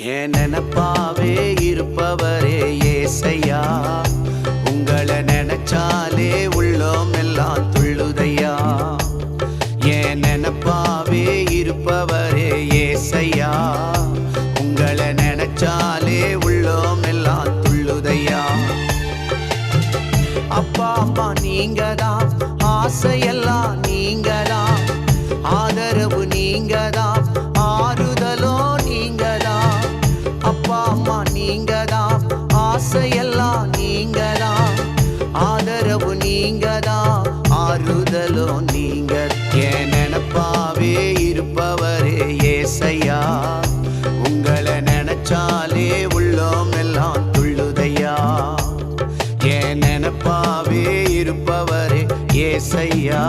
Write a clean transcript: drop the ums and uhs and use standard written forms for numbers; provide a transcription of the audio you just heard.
என் நினப்பாவே இருப்பவரே ஏசையா, உங்களை நினைச்சாலே உள்ளோம் எல்லாம் துள்ளுதையா. என் நினப்பாவே இருப்பவரே ஏசையா, உங்களை நினைச்சாலே உள்ளோம் எல்லாம் துள்ளுதையா. அப்பா அம்மா நீங்கதான், ஆசையெல்லாம் நீங்கதான், ஆதரவு நீங்கதான், ஆறுதலோ நீங்கதான். அப்பா அம்மா நீங்கதான், ஆசையெல்லாம் நீங்கதான், ஆதரவு நீங்கதான், ஆறுதலோ நீங்க. என் நினப்பாவே இருப்பவரே ஏசையா, உங்களை நினைச்சாலே உள்ளோம் எல்லாம் துள்ளுதையா. என் நினப்பாவே இருப்பவரே ஏசையா,